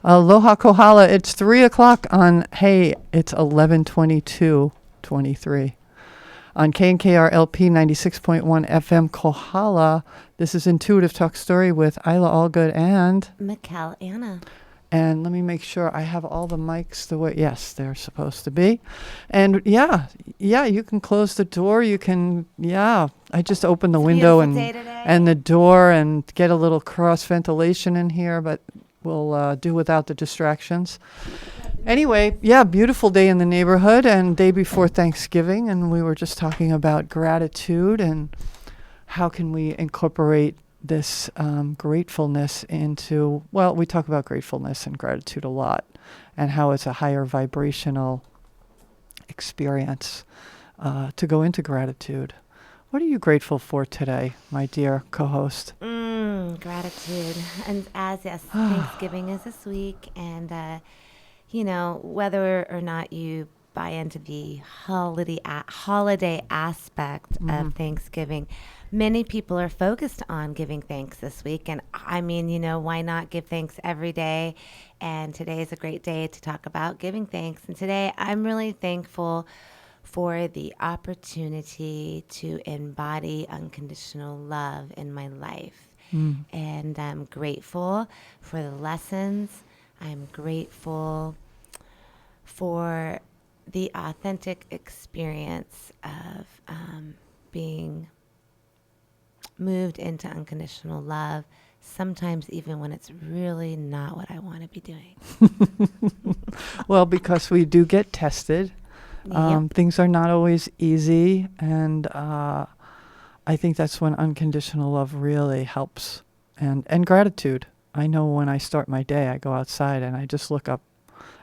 Aloha Kohala. It's 3 o'clock on, hey, it's 11:22:23 on KNKR LP 96.1 FM Kohala. This is Intuitive Talk Story with Eila Allgood and Michál Anna. And let me make sure I have all the mics the way, yes, they're supposed to be. And yeah, you can close the door. You can, I just opened the window and the door and get a little cross ventilation in here, but we'll do without the distractions. Anyway, beautiful day in the neighborhood and day before Thanksgiving. And we were just talking about gratitude and how can we incorporate this gratefulness into, well, we talk about gratefulness and gratitude a lot and how it's a higher vibrational experience to go into gratitude. What are you grateful for today, my dear co-host? Gratitude. And Thanksgiving is this week. And, whether or not you buy into the holiday aspect of Thanksgiving, many people are focused on giving thanks this week. And I mean, why not give thanks every day? And today is a great day to talk about giving thanks. And today I'm really thankful for the opportunity to embody unconditional love in my life. And I'm grateful for the lessons. I'm grateful for the authentic experience of being moved into unconditional love, sometimes even when it's really not what I want to be doing. Well, because we do get tested. Yep. Things are not always easy, and I think that's when unconditional love really helps. And gratitude. I know when I start my day, I go outside and I just look up.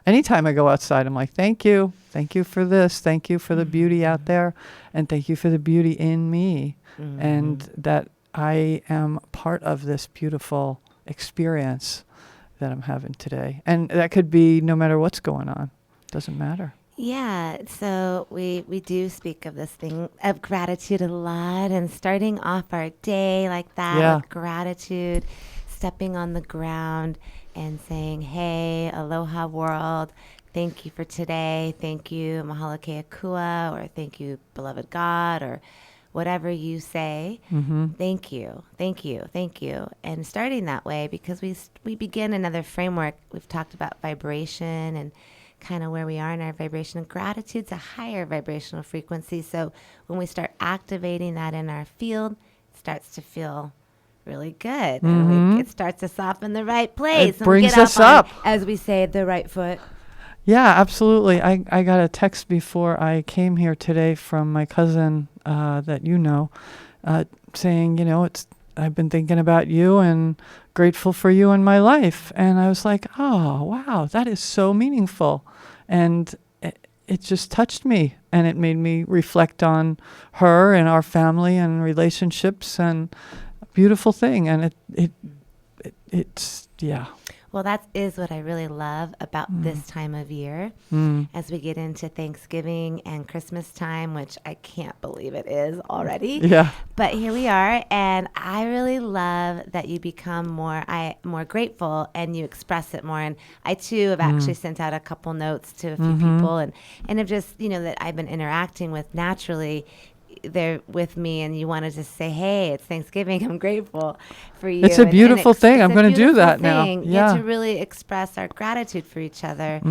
Anytime I go outside, I'm like, thank you. Thank you for this. Thank you for the beauty out there. And thank you for the beauty in me. And that I am part of this beautiful experience that I'm having today. And that could be no matter what's going on. Doesn't matter. Yeah, so we do speak of this thing of gratitude a lot, and starting off our day like that with gratitude, stepping on the ground and saying, hey, aloha world, thank you for today, thank you, mahalo ke akua, or thank you, beloved God, or whatever you say, thank you, thank you, thank you. And starting that way, because we begin another framework. We've talked about vibration and kind of where we are in our vibration. And gratitude's a higher vibrational frequency. So when we start activating that in our field, it starts to feel really good. And it starts us off in the right place. It brings us up. As we say, the right foot. Yeah, absolutely. I got a text before I came here today from my cousin that saying, I've been thinking about you and grateful for you in my life. And I was like, oh, wow, that is so meaningful. And it just touched me. And it made me reflect on her and our family and relationships, and a beautiful thing. And it's. Well, that is what I really love about this time of year as we get into Thanksgiving and Christmas time, which I can't believe it is already. Yeah. But here we are, and I really love that you become more grateful and you express it more. And I, too, have actually sent out a couple notes to a few people and have just, that I've been interacting with naturally. They're with me, and you want to just say, hey, it's Thanksgiving, I'm grateful for you. It's a beautiful thing. I'm going to do that now. Yeah, to really express our gratitude for each other,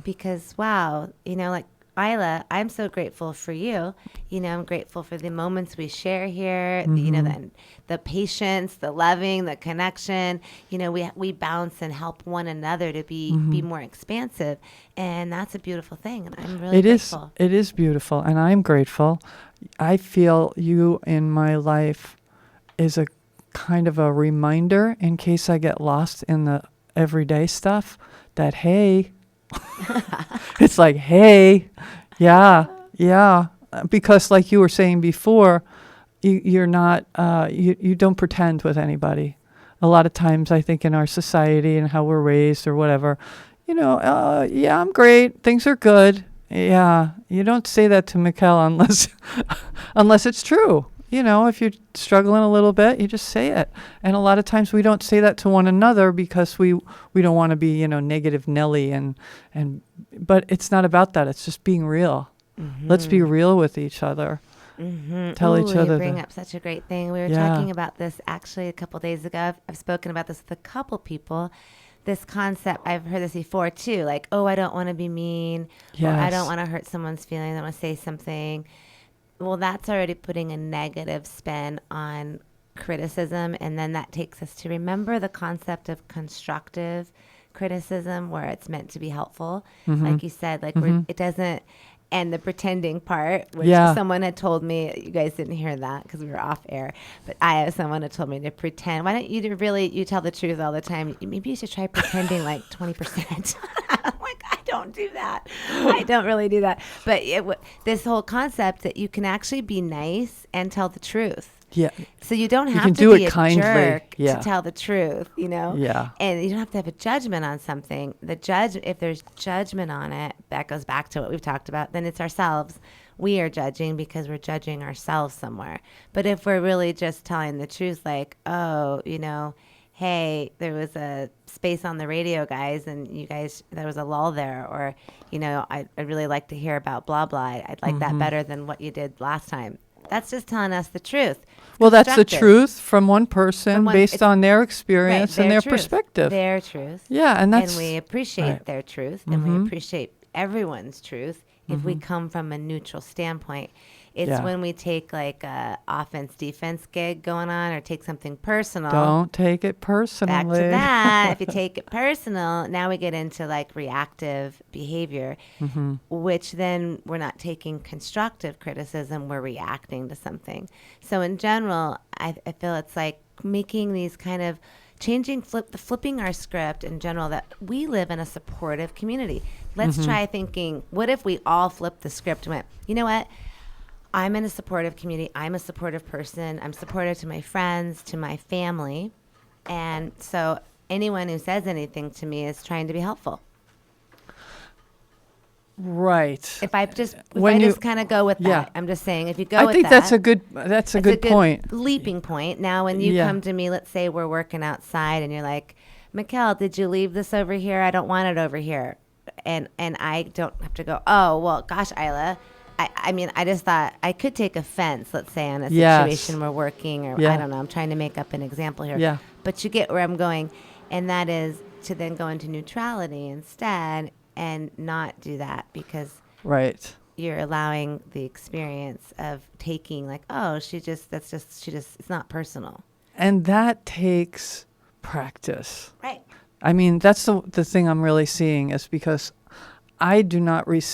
because wow, like Eila, I'm so grateful for you. I'm grateful for the moments we share here, the patience, the loving, the connection. We bounce and help one another to be more expansive, and that's a beautiful thing, and I'm really grateful. It is beautiful, and I'm grateful. I feel you in my life is a kind of a reminder in case I get lost in the everyday stuff that, hey, it's like, hey, yeah. Because like you were saying before, you're not, you don't pretend with anybody. A lot of times I think in our society and how we're raised or whatever, I'm great. Things are good. Yeah, you don't say that to Michál unless it's true. if you're struggling a little bit, you just say it. And a lot of times we don't say that to one another because we don't want to be, negative Nelly but it's not about that. It's just being real. Let's be real with each other. Tell each other. You bring up such a great thing. We were talking about this actually a couple days ago. I've spoken about this with a couple people. This concept, I've heard this before too, like, oh, I don't want to be mean, or I don't want to hurt someone's feelings, I want to say something. Well, that's already putting a negative spin on criticism, and then that takes us to remember the concept of constructive criticism, where it's meant to be helpful. Like you said, like it doesn't. And the pretending part, which someone had told me, you guys didn't hear that because we were off air, but someone had told me to pretend. Why don't you tell the truth all the time? Maybe you should try pretending like 20%. I'm like, I don't do that. I don't really do that. But this whole concept that you can actually be nice and tell the truth. Yeah. So you don't have to be a jerk to tell the truth, Yeah. And you don't have to have a judgment on something. If there's judgment on it, that goes back to what we've talked about, then it's ourselves. We are judging because we're judging ourselves somewhere. But if we're really just telling the truth, like, oh, hey, there was a space on the radio, guys, and you guys, there was a lull there, or, I'd really like to hear about blah, blah. I'd like that better than what you did last time. That's just telling us the truth. Well, that's the truth from one person based on their experience and their perspective. Their truth. Yeah, and we appreciate their truth, and we appreciate everyone's truth if we come from a neutral standpoint. It's when we take like a offense-defense gig going on, or take something personal. Don't take it personally. Back to that. If you take it personal, now we get into like reactive behavior, which then we're not taking constructive criticism. We're reacting to something. So in general, I feel it's like making these kind of flipping our script in general, that we live in a supportive community. Let's try thinking, what if we all flipped the script and went, you know what? I'm in a supportive community. I'm a supportive person. I'm supportive to my friends, to my family. And so anyone who says anything to me is trying to be helpful. Right. If I just kind of go with that, I'm just saying, if you go with that. I think that's a good point. Leaping point. Now, when you come to me, let's say we're working outside and you're like, Michál, did you leave this over here? I don't want it over here. And I don't have to go, oh, well, gosh, Eila. I mean, I just thought I could take offense, let's say, on a situation we're working, or I don't know, I'm trying to make up an example here. Yeah. But you get where I'm going, and that is to then go into neutrality instead and not do that, because you're allowing the experience of taking like, oh, it's not personal. And that takes practice. Right. I mean, that's the thing I'm really seeing, is because I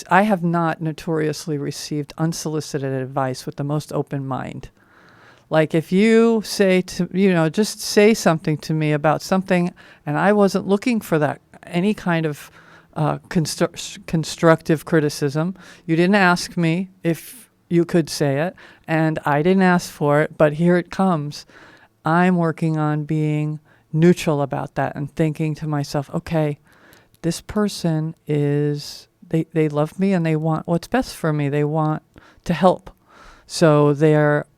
have not notoriously received unsolicited advice with the most open mind. Like if you say just say something to me about something, and I wasn't looking for that, any kind of constructive criticism. You didn't ask me if you could say it, and I didn't ask for it, but here it comes. I'm working on being neutral about that and thinking to myself, okay, this person they love me and they want what's best for me. They want to help. So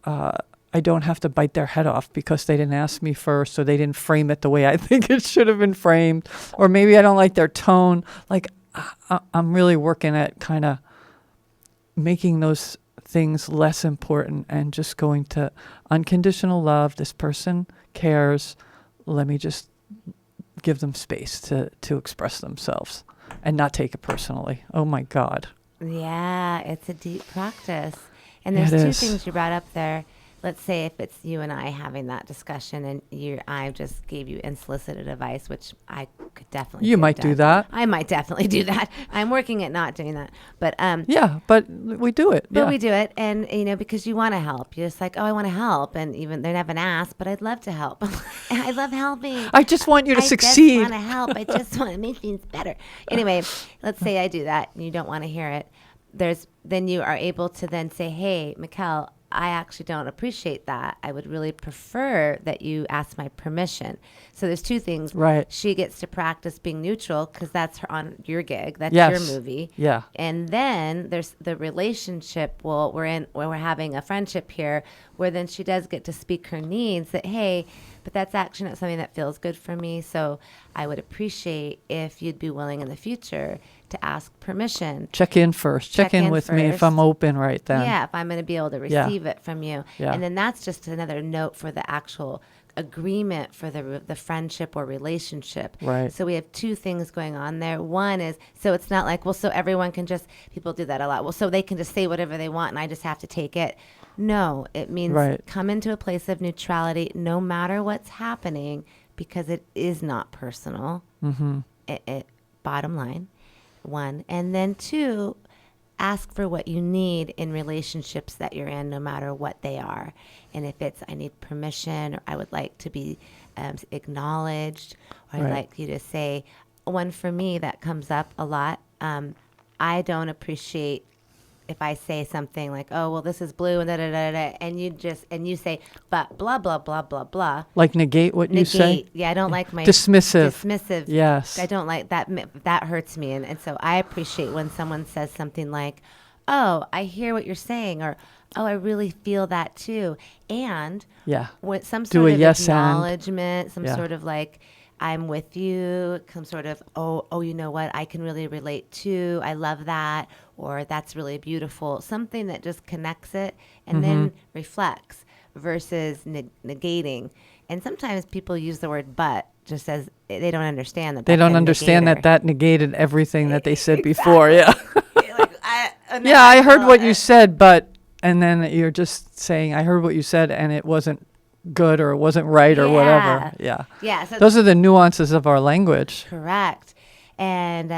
I don't have to bite their head off because they didn't ask me first, or they didn't frame it the way I think it should have been framed, or maybe I don't like their tone. Like I'm really working at kind of making those things less important and just going to unconditional love. This person cares. Let me just give them space to express themselves and not take it personally. Oh my God. Yeah, it's a deep practice. And there's two things you brought up there. Let's say if it's you and I having that discussion, and I just gave you unsolicited advice, which I could definitely You might do that. I might definitely do that. I'm working at not doing that. But yeah, but we do it. But we do it, and because you want to help. You're just like, oh, I want to help, and even they haven't asked, but I'd love to help. I love helping. I just want you to succeed. I just want to help. I just want to make things better. Anyway, let's say I do that, and you don't want to hear it. Then you are able to then say, hey, Michál, I actually don't appreciate that. I would really prefer that you ask my permission. So there's two things. Right. She gets to practice being neutral because that's her on your gig. That's your movie. Yeah. And then there's the relationship. Well, we're having a friendship here where then she does get to speak her needs that, hey, but that's actually not something that feels good for me. So I would appreciate if you'd be willing in the future to ask permission. Check in first. Check in with me if I'm open right then. Yeah, if I'm going to be able to receive it from you. Yeah. And then that's just another note for the actual agreement for the friendship or relationship. Right. So we have two things going on there. One is, so it's not like, well, so everyone can just, people do that a lot. Well, so they can just say whatever they want and I just have to take it. No, it means come into a place of neutrality no matter what's happening, because it is not personal. Bottom line, one. And then two, ask for what you need in relationships that you're in, no matter what they are. And if it's, I need permission, or I would like to be acknowledged, or I'd like you to say, one for me that comes up a lot, I don't appreciate if I say something like, oh, well, this is blue and da-da-da-da, and you say, but blah, blah, blah, blah, blah. Like negate what you say? Yeah, I don't like my... Dismissive. Yes. I don't like that. That hurts me. And so I appreciate when someone says something like, oh, I hear what you're saying, or, oh, I really feel that too. And when some sort of acknowledgement, some sort of like, I'm with you, some sort of, oh, you know what, I can really relate to, I love that, or that's really beautiful, something that just connects it and then reflects versus negating. And sometimes people use the word but just as they don't understand that. They don't understand that negated everything that they said before. Yeah. I heard what you said, but, and then you're just saying, I heard what you said and it wasn't good or it wasn't right or whatever. Yeah. So those are the nuances of our language. Correct. And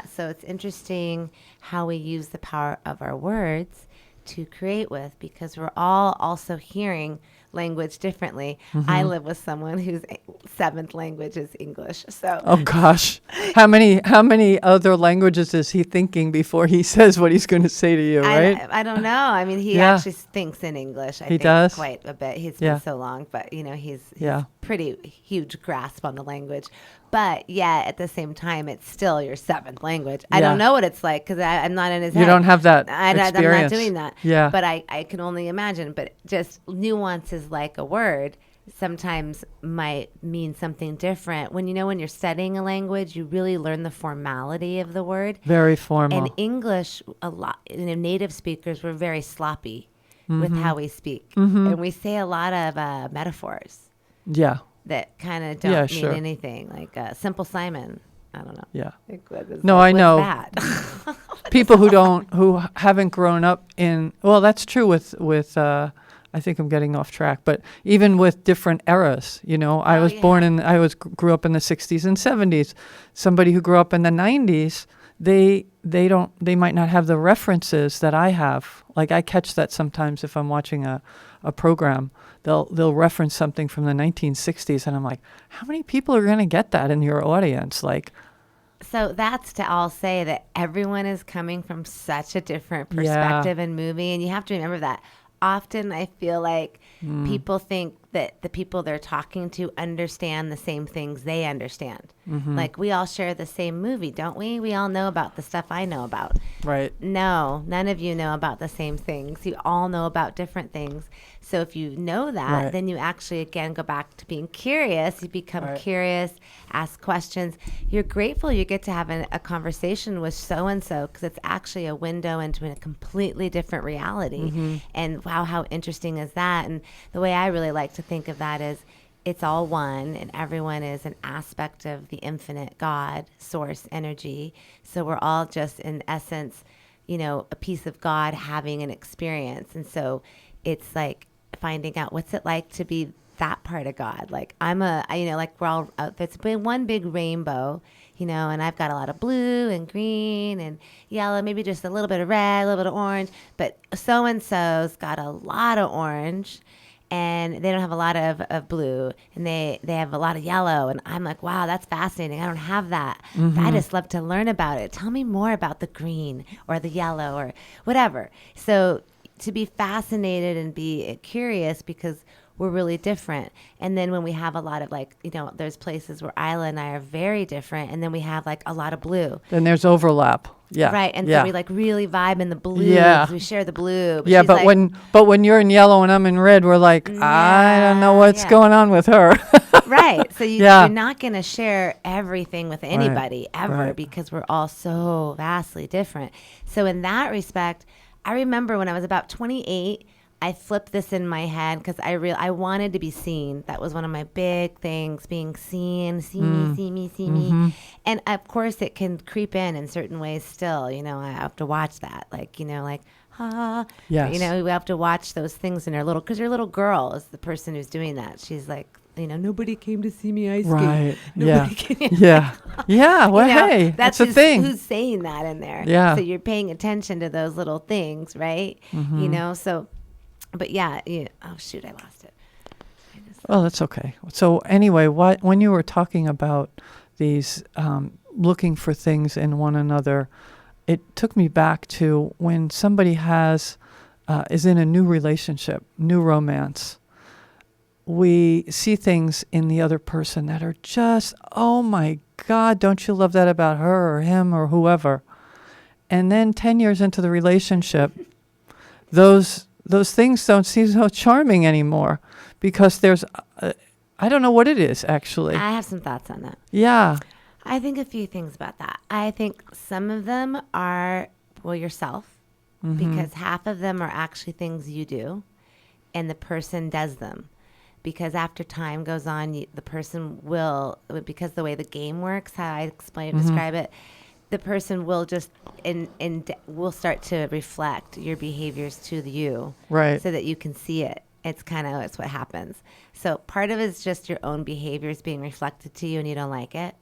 so it's interesting how we use the power of our words to create with, because we're all also hearing language differently. I live with someone whose seventh language is English. So oh gosh, how many other languages is he thinking before he says what he's going to say to you? Right? I don't know. I mean, he actually thinks in English. I think does quite a bit. He's been so long, but he's pretty huge grasp on the language. But at the same time, it's still your seventh language. I don't know what it's like because I'm not in his head. You don't have that experience. I'm not doing that. Yeah. But I can only imagine. But just nuances like a word sometimes might mean something different. When you're studying a language, you really learn the formality of the word. Very formal. In English, a lot, native speakers were very sloppy with how we speak. And we say a lot of metaphors. Yeah. That kind of don't mean anything, like Simple Simon. I don't know. Yeah. I know. That? People who haven't grown up in, well, that's true with I think I'm getting off track, but even with different eras, I was grew up in the 60s and 70s. Somebody who grew up in the 90s, they might not have the references that I have. Like I catch that sometimes if I'm watching a program. They'll reference something from the 1960s, and I'm like, how many people are going to get that in your audience? Like, so that's to all say that everyone is coming from such a different perspective and movie, and you have to remember that. Often I feel like people think that the people they're talking to understand the same things they understand. Like we all share the same movie, don't we? We all know about the stuff I know about. Right. No, none of you know about the same things. You all know about different things. So if you know that, then you actually, again, go back to being curious. You become curious, ask questions. You're grateful you get to have a conversation with so-and-so because it's actually a window into a completely different reality. And wow, how interesting is that? And the way I really like to think of that is it's all one, and everyone is an aspect of the infinite God, source, energy. So we're all just, in essence, a piece of God having an experience. And so it's like finding out what's it like to be that part of God. Like like we're all, it's been one big rainbow, and I've got a lot of blue and green and yellow, maybe just a little bit of red, a little bit of orange, but so-and-so's got a lot of orange. And they don't have a lot of blue, and they have a lot of yellow. And I'm like, wow, that's fascinating. I don't have that. I just love to learn about it. Tell me more about the green or the yellow or whatever. So to be fascinated and be curious, because we're really different. And then when we have a lot of like, there's places where Eila and I are very different, and then we have like a lot of blue. Then there's overlap. Yeah. Right. And yeah. so we like really vibe in the blue. Yeah. 'Cause we share the blue. Yeah, she's but like, when you're in yellow and I'm in red, we're like, I don't know what's going on with her. Right. So you're not going to share everything with anybody ever, because we're all so vastly different. So in that respect, I remember when I was about 28, I flipped this in my head because I wanted to be seen. That was one of my big things, being seen, see me. And of course it can creep in certain ways still. I have to watch that. Yes. We have to watch those things in because your little girl is the person who's doing that. She's like, nobody came to see me ice skate. Right. Nobody came. Yeah. Well, hey, that's a thing. Who's saying that in there? Yeah. So you're paying attention to those little things, right? So, but yeah. Oh shoot, I lost it. Well, that's okay. So anyway, when you were talking about these looking for things in one another, it took me back to when somebody is in a new relationship, new romance. We see things in the other person that are just, oh my God, don't you love that about her or him or whoever? And then 10 years into the relationship, those things don't seem so charming anymore because there's, I don't know what it is actually. I have some thoughts on that. Yeah. I think a few things about that. I think some of them are, yourself, because half of them are actually things you do and the person does them. Because after time goes on, the person will, because the way the game works, how I describe it, the person will just will start to reflect your behaviors to you, right? So that you can see it. It's what happens. So part of it is just your own behaviors being reflected to you, and you don't like it.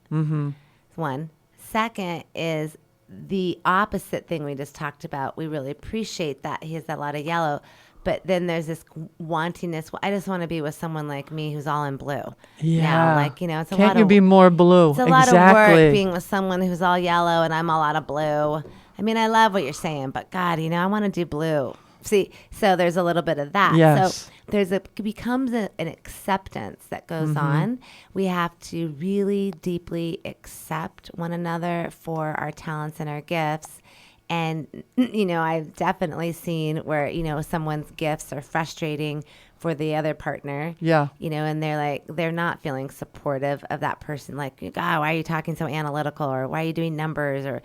One. Second is the opposite thing we just talked about. We really appreciate that he has a lot of yellow. But then there's this wantingness. Well, I just want to be with someone like me who's all in blue. Yeah. Now, it's a lot of... Can't you be more blue? It's a lot of work being with someone who's all yellow and I'm all out of blue. I mean, I love what you're saying, but God, I want to do blue. See, so there's a little bit of that. Yes. So it becomes an acceptance that goes on. We have to really deeply accept one another for our talents and our gifts. And, I've definitely seen where, someone's gifts are frustrating for the other partner. Yeah. And they're not feeling supportive of that person. Like, God, why are you talking so analytical? Or why are you doing numbers? Or,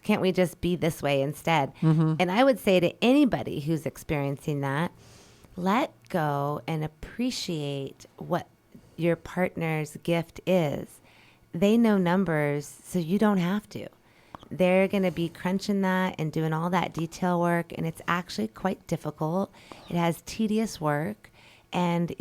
can't we just be this way instead? And I would say to anybody who's experiencing that, let go and appreciate what your partner's gift is. They know numbers, so you don't have to. They're going to be crunching that and doing all that detail work, and it's actually quite difficult. It has tedious work, and,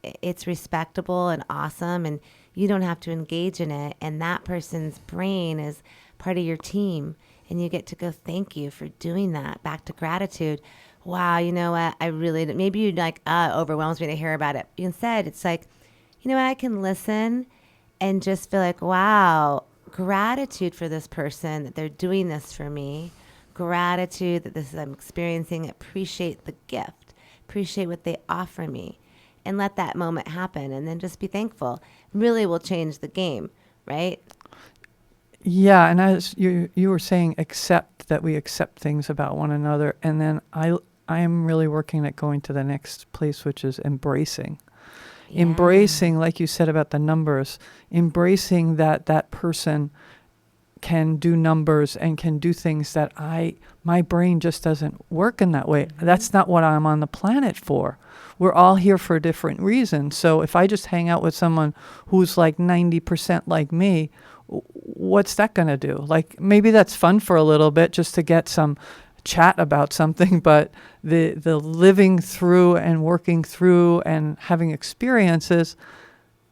it's respectable and awesome, and you don't have to engage in it, and that person's brain is part of your team, and you get to go, thank you for doing that, back to gratitude. Wow, you know what, maybe you'd overwhelms me to hear about it. Instead, it's like, I can listen and just feel like, wow, gratitude for this person, that they're doing this for me. Gratitude that I'm experiencing. Appreciate the gift. Appreciate what they offer me. And let that moment happen. And then just be thankful. Really will change the game, right? Yeah, and as you were saying, that we accept things about one another. And then I am really working at going to the next place, which is embracing. Yeah. Embracing, like you said about the numbers, embracing that person can do numbers and can do things that my brain just doesn't work in that way. That's not what I'm on the planet for. We're all here for different reasons. So if I just hang out with someone who's like 90% like me, what's that going to do? Like, maybe that's fun for a little bit just to get some chat about something, but the living through and working through and having experiences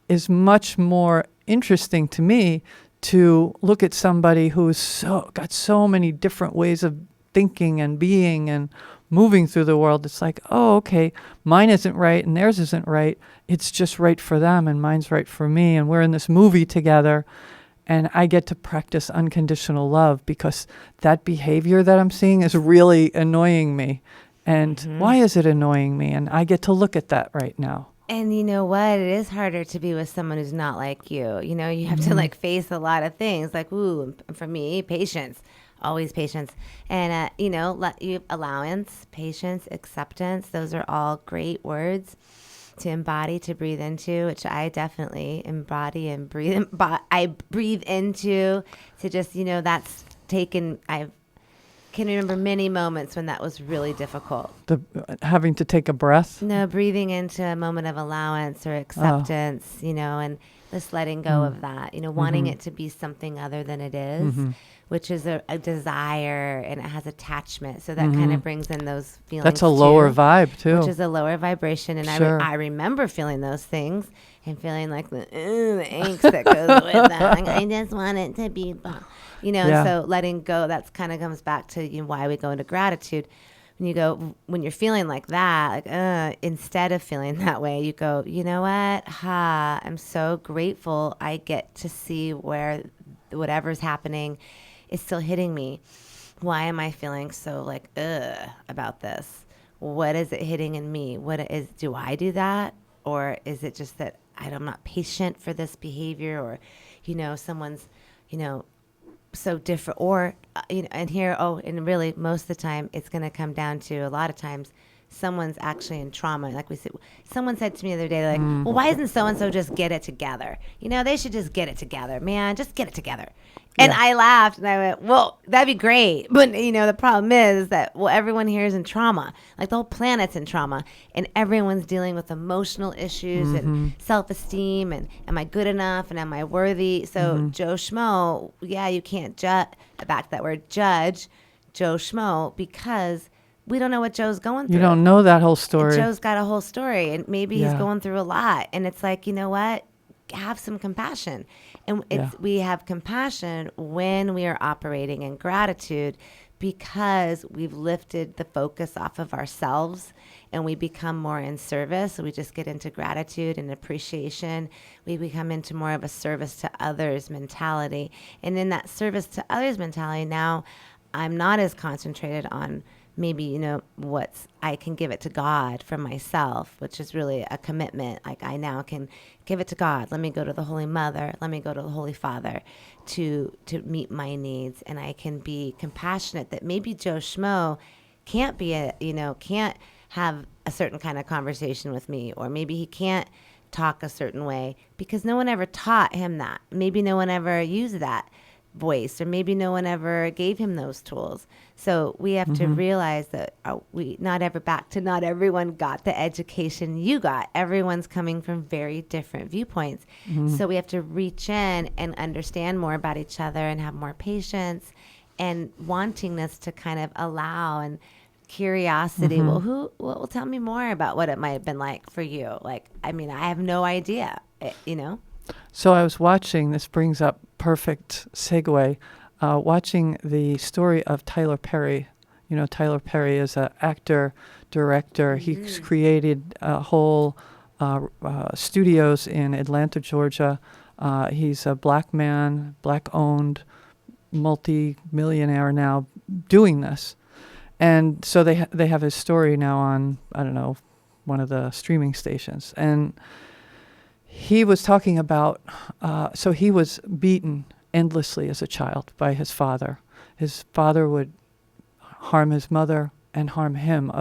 is much more interesting to me, to look at somebody who's got so many different ways of thinking and being and moving through the world. It's like, oh, okay, mine isn't right and theirs isn't right. It's just right for them and mine's right for me. And we're in this movie together. And I get to practice unconditional love because that behavior that I'm seeing is really annoying me. And why is it annoying me? And I get to look at that right now. And you know what? It is harder to be with someone who's not like you. You know, you have to like face a lot of things. Like, ooh, for me, patience, always patience. And, you know, allowance, patience, acceptance. Those are all great words to embody, to breathe into, which I definitely embody and breathe. I breathe into to just, you know, that's taken, I can remember many moments when that was really difficult. Having to take a breath? No, breathing into a moment of allowance or acceptance, you know, and just letting go of that, you know, wanting it to be something other than it is, which is a desire, and it has attachment. So that kind of brings in those feelings. That's a lower vibe too. Which is a lower vibration. And Sure. I remember feeling those things and feeling like the angst that goes with that. Like, I just want it to be, you know, and so letting go, that's kind of comes back to, you know, why we go into gratitude. When you're feeling like that, like, instead of feeling that way, you go, you know what? I'm so grateful I get to see where whatever's happening is still hitting me. Why am I feeling so like, about this? What is it hitting in me? Do I do that? Or is it just that I'm not patient for this behavior, or, you know, someone's, you know, so different, or you know, and really most of the time it's going to come down to, a lot of times, someone's actually in trauma. Like someone said to me the other day, like, well, why isn't so and so just get it together? You know, they should just get it together, man. Just get it together. And I laughed and I went, well, that'd be great. But, you know, the problem is that, well, everyone here is in trauma. Like, the whole planet's in trauma. And everyone's dealing with emotional issues and self-esteem. And am I good enough? And am I worthy? So Joe Schmo, you can't back to that word, judge Joe Schmo, because we don't know what Joe's going through. You don't know that whole story. And Joe's got a whole story. And maybe he's going through a lot. And it's like, you know what? Have some compassion. And we have compassion when we are operating in gratitude, because we've lifted the focus off of ourselves and we become more in service. So we just get into gratitude and appreciation. We become into more of a service to others mentality. And in that service to others mentality, now I'm not as concentrated on maybe, you know, I can give it to God for myself, which is really a commitment. Like, I now can give it to God. Let me go to the Holy Mother. Let me go to the Holy Father to meet my needs. And I can be compassionate that maybe Joe Schmo can't can't have a certain kind of conversation with me, or maybe he can't talk a certain way because no one ever taught him that. Maybe no one ever used that voice, or maybe no one ever gave him those tools. So we have to realize that not everyone got the education you got. Everyone's coming from very different viewpoints. So we have to reach in and understand more about each other and have more patience and wantingness to kind of allow, and curiosity. Well, tell me more about what it might have been like for you. Like, I mean, I have no idea, you know? So I was watching, this brings up perfect segue, watching the story of Tyler Perry. You know, Tyler Perry is an actor, director. He's created whole studios in Atlanta, Georgia. He's a black man, black-owned, multi-millionaire now doing this. And so they have his story now on, I don't know, one of the streaming stations. And he was talking about, so he was beaten endlessly as a child by his father. His father would harm his mother and harm him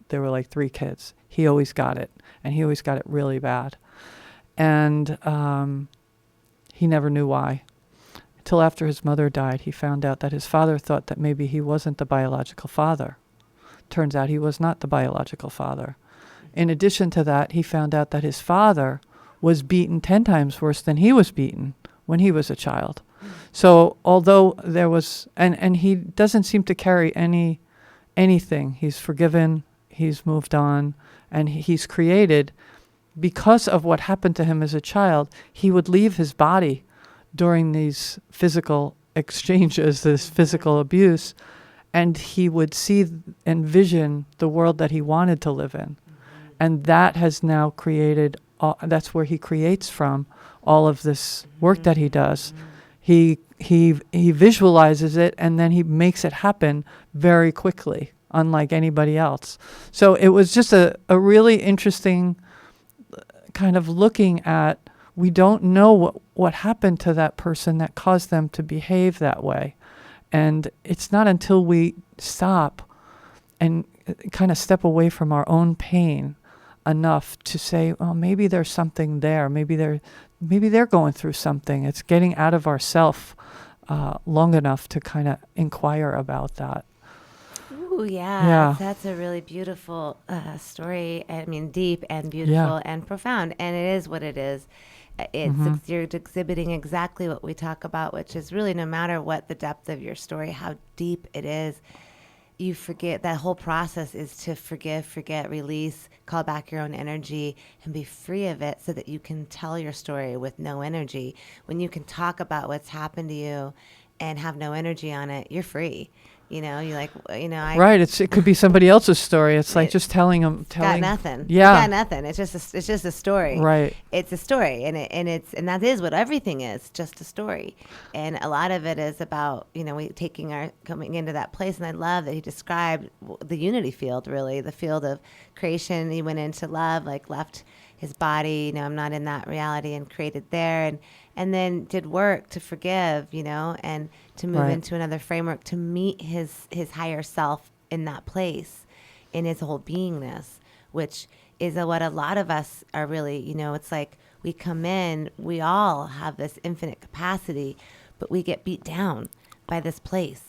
there were like 3 kids. He always got it, and he always got it really bad. And he never knew why. Until after his mother died, he found out that his father thought that maybe he wasn't the biological father. Turns out he was not the biological father. In addition to that, he found out that his father was beaten 10 times worse than he was beaten when he was a child. So although there was, and he doesn't seem to carry anything. He's forgiven, he's moved on, and he's created, because of what happened to him as a child, he would leave his body during these physical exchanges, this physical abuse, and he would see and vision the world that he wanted to live in. And that has now created, that's where he creates from all of this work that he does. He visualizes it, and then he makes it happen very quickly. unlike anybody else. So it was just a really interesting kind of looking at, we don't know what happened to that person that caused them to behave that way. And it's not until we stop and kind of step away from our own pain enough to say, well, maybe there's something there. Maybe they're going through something. It's getting out of ourself long enough to kind of inquire about that. Ooh, yeah. That's a really beautiful story. I mean, deep and beautiful and profound. And it is what it is. You're exhibiting exactly what we talk about, which is really, no matter what the depth of your story, how deep it is, you forget. That whole process is to forgive, forget, release, call back your own energy, and be free of it so that you can tell your story with no energy. When you can talk about what's happened to you and have no energy on it, you're free. You're like, right. It could be somebody else's story. It's like just telling them. Got nothing. Yeah. Got nothing. It's just a story. Right. It's a story, and that is what everything is. Just a story, and a lot of it is about we coming into that place. And I love that he described the unity field, really the field of creation. He went into love, like left his body. I'm not in that reality, and created there, and then did work to forgive. And to move into another framework, to meet his higher self in that place, in his whole beingness, which is what a lot of us are really, it's like we come in, we all have this infinite capacity, but we get beat down by this place.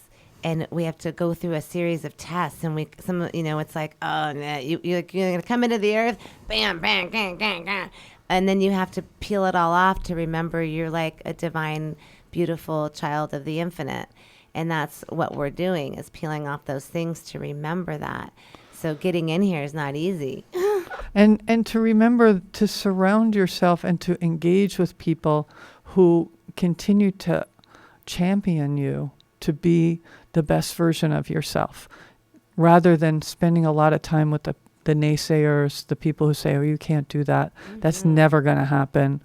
And we have to go through a series of tests, and it's like, oh, no, you're going to come into the earth, bam, bang, gang, gang, gang. And then you have to peel it all off to remember you're like a divine, beautiful child of the infinite. And that's what we're doing, is peeling off those things to remember that. So getting in here is not easy. And to remember to surround yourself and to engage with people who continue to champion you to be the best version of yourself, rather than spending a lot of time with the naysayers, the people who say, oh, you can't do that. That's never going to happen.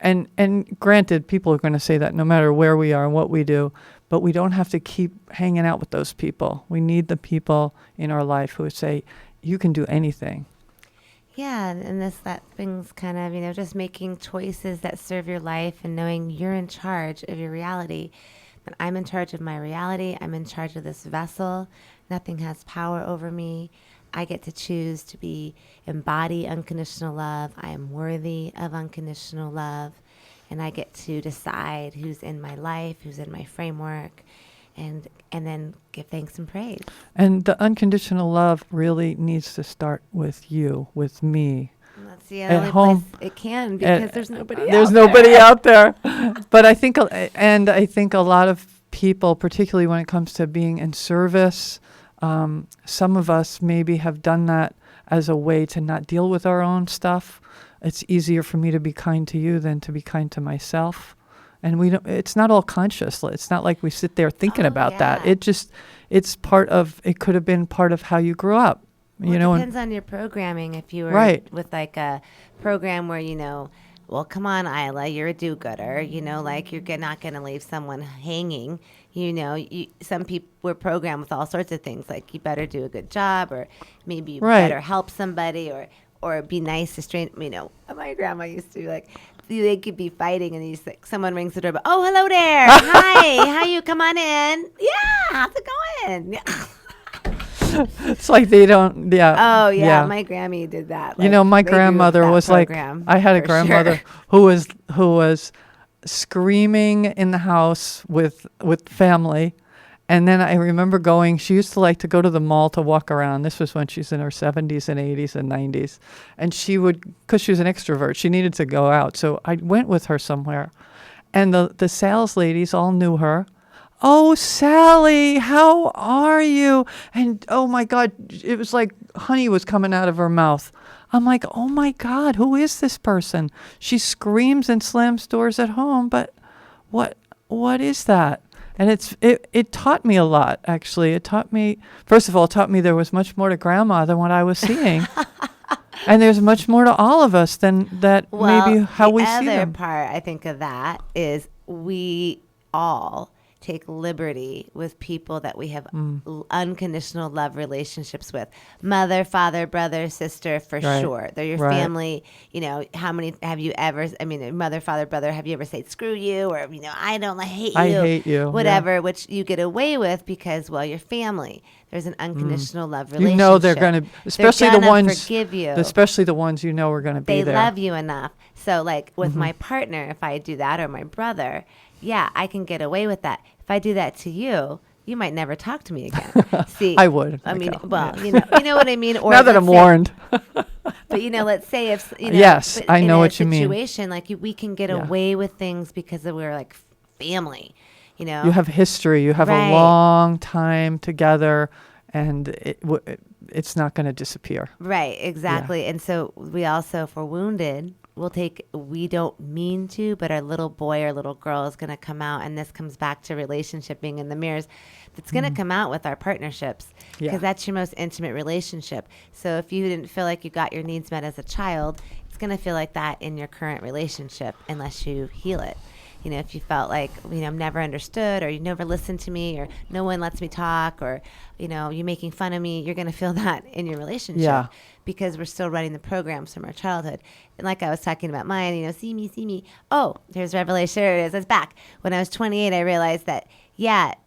And granted, people are going to say that no matter where we are and what we do, but we don't have to keep hanging out with those people. We need the people in our life who say, you can do anything. Yeah, and that brings kind of, just making choices that serve your life and knowing you're in charge of your reality. That I'm in charge of my reality. I'm in charge of this vessel. Nothing has power over me. I get to choose to embody unconditional love. I am worthy of unconditional love. And I get to decide who's in my life, who's in my framework, and then give thanks and praise. And the unconditional love really needs to start with you, with me. And that's the only place it can, because there's nobody out there. There's nobody out there. But I think a lot of people, particularly when it comes to being in service, some of us maybe have done that as a way to not deal with our own stuff. It's easier for me to be kind to you than to be kind to myself. And it's not all conscious. It's not like we sit there thinking about that. It could have been part of how you grew up. Well, it depends on your programming. If you were with like a program where, well, come on, Eila, you're a do-gooder, like you're not going to leave someone hanging. Some people were programmed with all sorts of things, like you better do a good job, or maybe you better help somebody, or be nice to strangers. My grandma used to be like, they could be fighting, and someone rings the doorbell. Oh, hello there. Hi, how you? Come on in. Yeah, how's it going? Yeah. It's like they don't, Oh, yeah. My Grammy did that. My grandmother was like, I had a grandmother who was screaming in the house with family. And then I remember she used to like to go to the mall to walk around. This was when she's in her 70s and 80s and 90s. And because she was an extrovert, she needed to go out. So I went with her somewhere. And the sales ladies all knew her. Oh, Sally, how are you? And oh my God, it was like honey was coming out of her mouth. I'm like, oh my God, who is this person? She screams and slams doors at home, but what is that? And it taught me a lot, actually. First of all, it taught me there was much more to grandma than what I was seeing. And there's much more to all of us than that, maybe how we see them. The other part I think of that is we all take liberty with people that we have unconditional love relationships with. Mother, father, brother, sister, for sure. They're your family. You know, how many have you ever, I mean, mother, father, brother, have you ever said screw you, or, you know, I hate you, whatever, which you get away with because, well, you're family. There's an unconditional love relationship. You know they're going to, especially the ones, forgive you. Especially the ones you know are going to be there. They love you enough. So like with my partner, if I do that, or my brother, yeah, I can get away with that. If I do that to you, you might never talk to me again. See, I would. I mean, well, you know what I mean. Or now that I'm warned. But let's say if yes, I know what you mean. In a situation like we can get away with things because we're like family. You know, you have history. You have a long time together, and it's not going to disappear. Right. Exactly. Yeah. And so we also, if we're wounded, we don't mean to, but our little boy or little girl is going to come out. And this comes back to relationship being in the mirrors. It's going to come out with our partnerships because that's your most intimate relationship. So if you didn't feel like you got your needs met as a child, it's going to feel like that in your current relationship unless you heal it. You know, if you felt like, I'm never understood, or you never listened to me, or no one lets me talk, or, you're making fun of me, you're going to feel that in your relationship because we're still running the programs from our childhood. And like I was talking about mine, see me. Oh, there's Revelation. There it is. It's back. When I was 28, I realized that,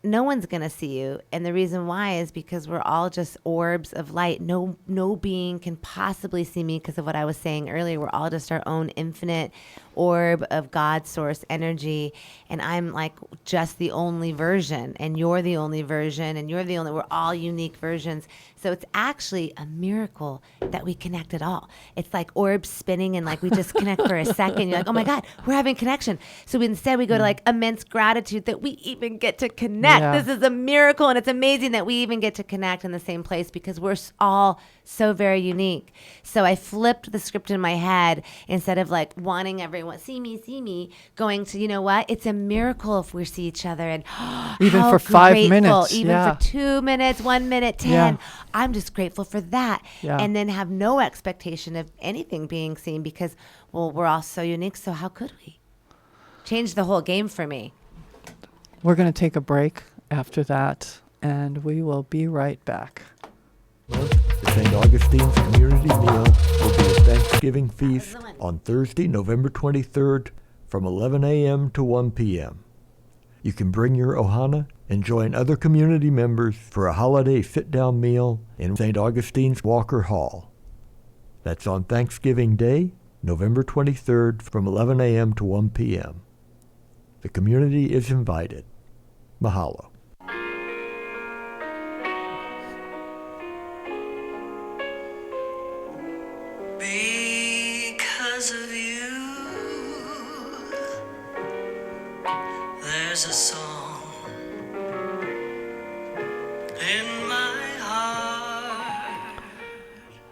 no one's going to see you. And the reason why is because we're all just orbs of light. No being can possibly see me because of what I was saying earlier. We're all just our own infinite orb of God source energy. And I'm like just the only version, and you're the only version, and we're all unique versions. So it's actually a miracle that we connect at all. It's like orbs spinning, and like we just connect for a second. You're like, oh my God, we're having connection. So instead we go to like immense gratitude that we even get to connect. Yeah. This is a miracle, and it's amazing that we even get to connect in the same place because we're all so very unique. So I flipped the script in my head. Instead of like wanting everyone see me, going to, you know what? It's a miracle if we see each other, and even for 5 minutes, even for 2 minutes, 1 minute, 10. Yeah. I'm just grateful for that. Yeah. And then have no expectation of anything being seen because, well, we're all so unique. So how could we? Change the whole game for me. We're going to take a break after that, and we will be right back. Well, the St. Augustine's Community Meal will be a Thanksgiving feast on Thursday, November 23rd from 11 a.m. to 1 p.m. You can bring your ohana and join other community members for a holiday sit-down meal in St. Augustine's Walker Hall. That's on Thanksgiving Day, November 23rd from 11 a.m. to 1 p.m. The community is invited. Mahalo. Because of you, there's a song in my heart.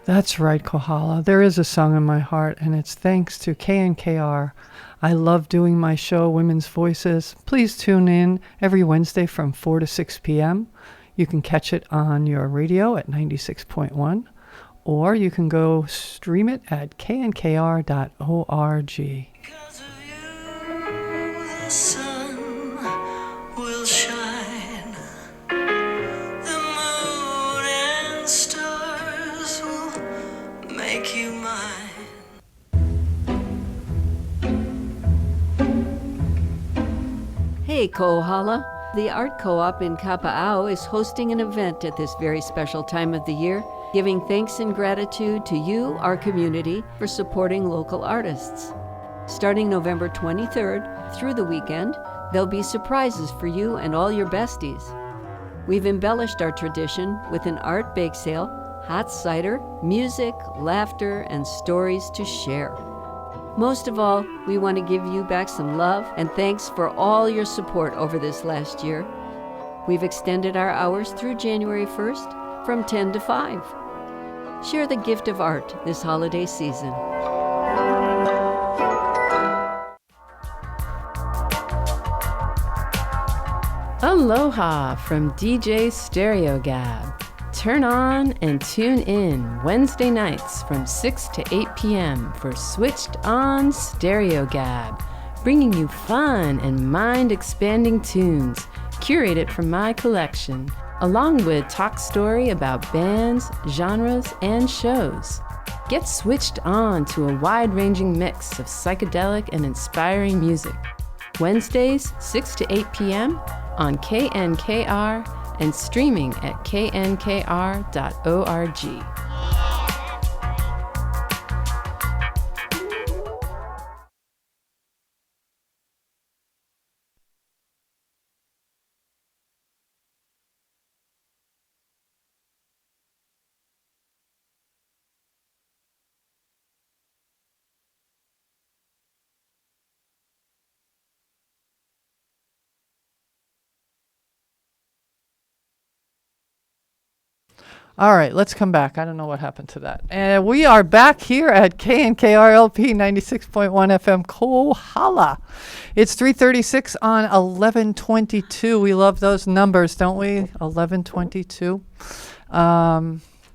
That's right, Kohala. There is a song in my heart, and it's thanks to KNKR. I love doing my show, Women's Voices. Please tune in every Wednesday from 4 to 6 p.m. You can catch it on your radio at 96.1, or you can go stream it at knkr.org. Because of you, the sun will shine. The moon and stars will make you mine. Hey, Kohala. The Art Co-op in Kapa'au is hosting an event at this very special time of the year, giving thanks and gratitude to you, our community, for supporting local artists. Starting November 23rd through the weekend, there'll be surprises for you and all your besties. We've embellished our tradition with an art bake sale, hot cider, music, laughter, and stories to share. Most of all, we want to give you back some love and thanks for all your support over this last year. We've extended our hours through January 1st from 10 to 5. Share the gift of art this holiday season. Aloha from DJ Stereo Gab. Turn on and tune in Wednesday nights from 6 to 8 p.m. for Switched On Stereo Gab, bringing you fun and mind-expanding tunes curate it from my collection, along with talk story about bands, genres, and shows. Get switched on to a wide-ranging mix of psychedelic and inspiring music. Wednesdays, 6 to 8 p.m. on KNKR and streaming at knkr.org. All right, let's come back. I don't know what happened to that. And we are back here at KNKRLP 96.1 FM Kohala. It's 3:36 on 11:22. We love those numbers, don't we? 11:22.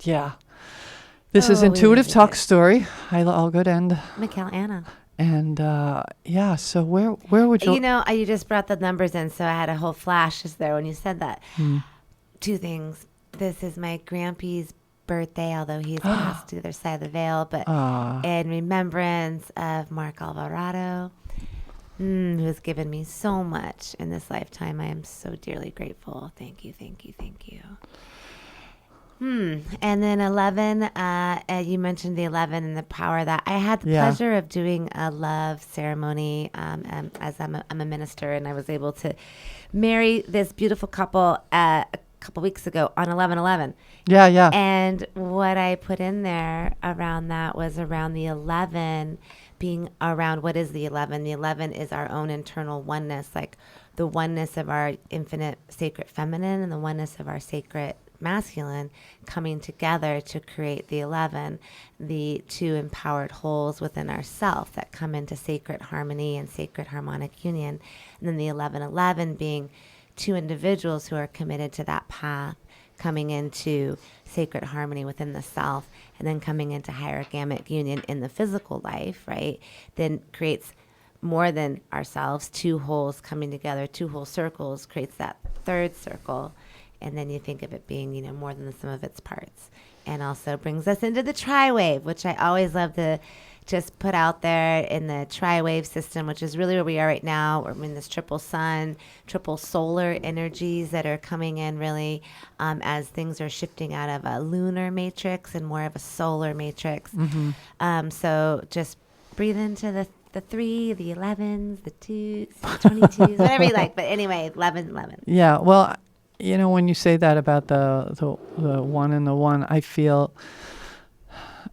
Yeah. This is Intuitive Talk Story. Eila Allgood and Michál Anna. And yeah, so where would you? You know, you just brought the numbers in, so I had a whole flash just there when you said that. Two things. This is my grandpa's birthday, although he's passed to the other side of the veil, but in remembrance of Mark Alvarado, who has given me so much in this lifetime. I am so dearly grateful. Thank you, thank you, thank you. And then 11, you mentioned the 11 and the power of that. I had the pleasure of doing a love ceremony as I'm a minister, and I was able to marry this beautiful couple a couple weeks ago on 11/11. Yeah. And what I put in there around that was around the 11 being around what is the 11? The 11 is our own internal oneness, like the oneness of our infinite sacred feminine and the oneness of our sacred masculine coming together to create the 11, the two empowered wholes within ourself that come into sacred harmony and sacred harmonic union. And then the 11/11 being two individuals who are committed to that path, coming into sacred harmony within the self, and then coming into higher gamete union in the physical life, right? Then creates more than ourselves, two wholes coming together, two whole circles creates that third circle. And then you think of it being, you know, more than the sum of its parts. And also brings us into the tri-wave, which I always love to just put out there in the tri-wave system, which is really where we are right now. We're in this triple sun, triple solar energies that are coming in really as things are shifting out of a lunar matrix and more of a solar matrix. So just breathe into the 3, the 11s, the 2s, the 22s, whatever you like. But anyway, 11. Yeah, well, you know, when you say that about the 1 and the 1, I feel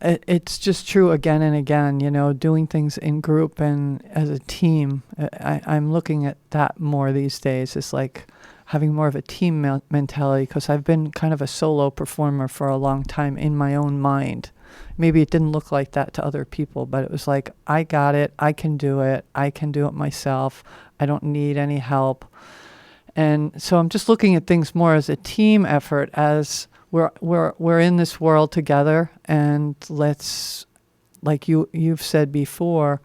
it's just true again and again, you know, doing things in group and as a team. I'm looking at that more these days. It's like having more of a team mentality, because I've been kind of a solo performer for a long time in my own mind. Maybe it didn't look like that to other people, but it was like, I got it. I can do it myself. I don't need any help. And so I'm just looking at things more as a team effort, as we're in this world together, and let's, like you've said before,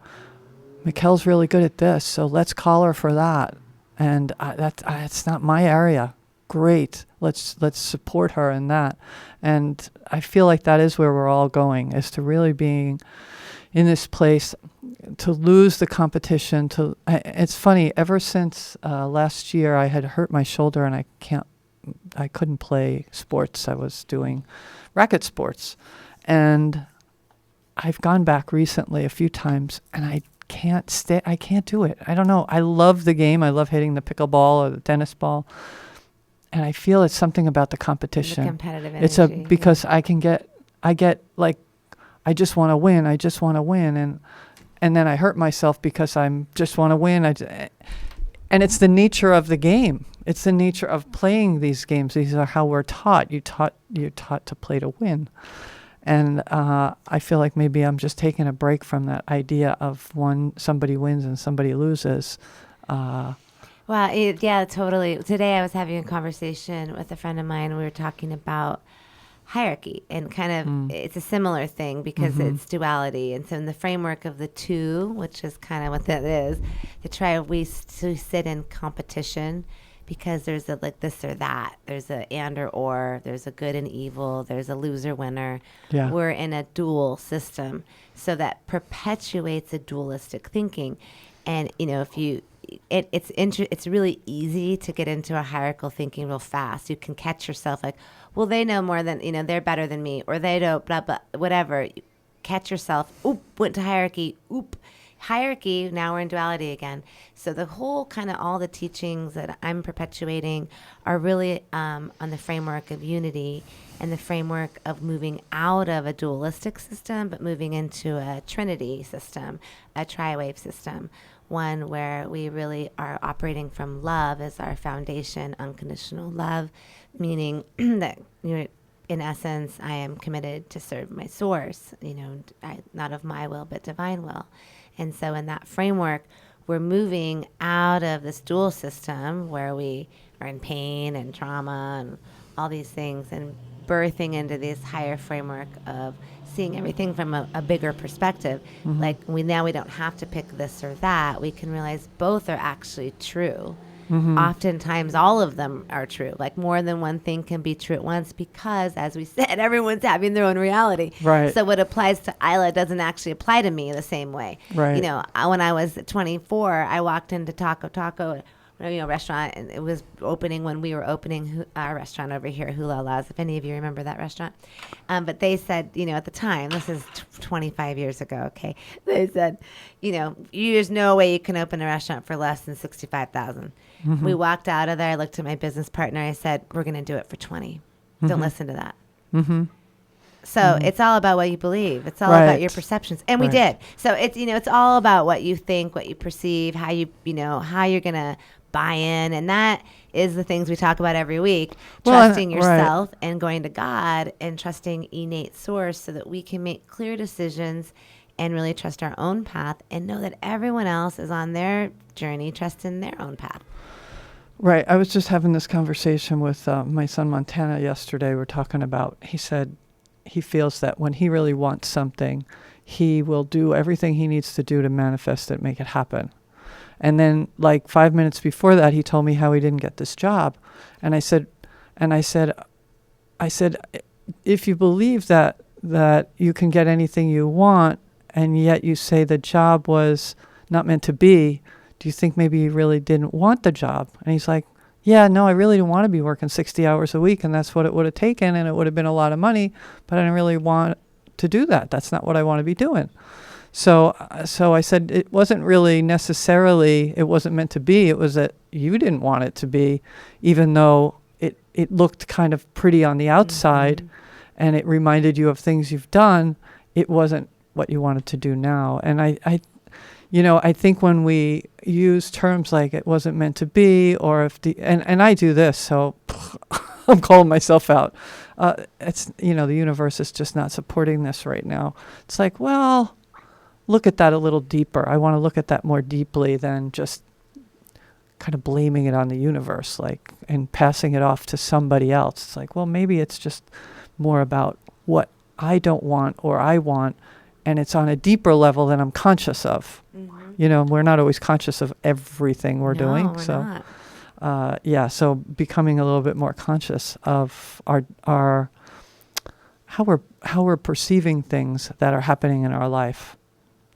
Michál's really good at this, so let's call her for that. And that's not my area. Great, let's support her in that. And I feel like that is where we're all going, is to really being in this place, to lose the competition. It's funny, ever since last year I had hurt my shoulder and I couldn't play sports. I was doing racket sports, and I've gone back recently a few times, and I can't do it. I don't know. I love the game. I love hitting the pickleball or the tennis ball, and I feel it's something about the competition. The competitive energy. Because I get like, I just want to win. And then I hurt myself because I just want to win. And it's the nature of the game. It's the nature of playing these games. These are how we're taught. You're taught to play to win. And I feel like maybe I'm just taking a break from that idea of somebody wins and somebody loses. Well, yeah, totally. Today I was having a conversation with a friend of mine. We were talking about hierarchy, and kind of it's a similar thing because it's duality. And so in the framework of the two, which is kind of what that is, we sit in competition because there's a like this or that. There's a and or. There's a good and evil. There's a loser winner. Yeah. We're in a dual system, so that perpetuates a dualistic thinking. And if you, it's really easy to get into a hierarchical thinking real fast. You can catch yourself like, well, they know more than they're better than me, or they don't blah blah whatever. You catch yourself. Oop, went to hierarchy. Oop. Hierarchy, now we're in duality again. So the whole kind of all the teachings that I'm perpetuating are really on the framework of unity and the framework of moving out of a dualistic system, but moving into a trinity system, a tri-wave system, one where we really are operating from love as our foundation, unconditional love, meaning that in essence, I am committed to serve my source, not of my will, but divine will. And so in that framework, we're moving out of this dual system where we are in pain and trauma and all these things, and birthing into this higher framework of seeing everything from a bigger perspective. Mm-hmm. Like we don't have to pick this or that. We can realize both are actually true. Mm-hmm. Oftentimes, all of them are true. Like more than one thing can be true at once because, as we said, everyone's having their own reality. Right. So what applies to Eila doesn't actually apply to me the same way. Right. When I was 24, I walked into Taco, restaurant, and it was opening when we were opening our restaurant over here, Hula Laws, if any of you remember that restaurant. But they said, at the time, this is 25 years ago, okay, they said, there's no way you can open a restaurant for less than $65,000. Mm-hmm. We walked out of there. I looked at my business partner. I said, we're going to do it for 20. Mm-hmm. Don't listen to that. Mm-hmm. So it's all about what you believe. It's all about your perceptions. And we did. So it's all about what you think, what you perceive, how how you're going to buy in. And that is the things we talk about every week. Trusting yourself and going to God and trusting innate source so that we can make clear decisions and really trust our own path and know that everyone else is on their journey, trusting their own path. Right. I was just having this conversation with my son Montana yesterday. We're talking about, he said he feels that when he really wants something, he will do everything he needs to do to manifest it, make it happen. And then like 5 minutes before that, he told me how he didn't get this job. And I said, if you believe that you can get anything you want, and yet you say the job was not meant to be, do you think maybe you really didn't want the job? And he's like, yeah, no, I really didn't want to be working 60 hours a week, and that's what it would have taken, and it would have been a lot of money, but I didn't really want to do that. That's not what I want to be doing. So I said it wasn't really necessarily, it wasn't meant to be. It was that you didn't want it to be, even though it looked kind of pretty on the outside, mm-hmm. and it reminded you of things you've done. It wasn't what you wanted to do now. And I think when we use terms like it wasn't meant to be, or if and I do this, so I'm calling myself out. It's, the universe is just not supporting this right now. It's like, well, look at that a little deeper. I want to look at that more deeply than just kind of blaming it on the universe, and passing it off to somebody else. It's like, well, maybe it's just more about what I don't want or I want, and it's on a deeper level than I'm conscious of. Mm-hmm. We're not always conscious of everything we're doing. We're so, not. So becoming a little bit more conscious of our how we're perceiving things that are happening in our life.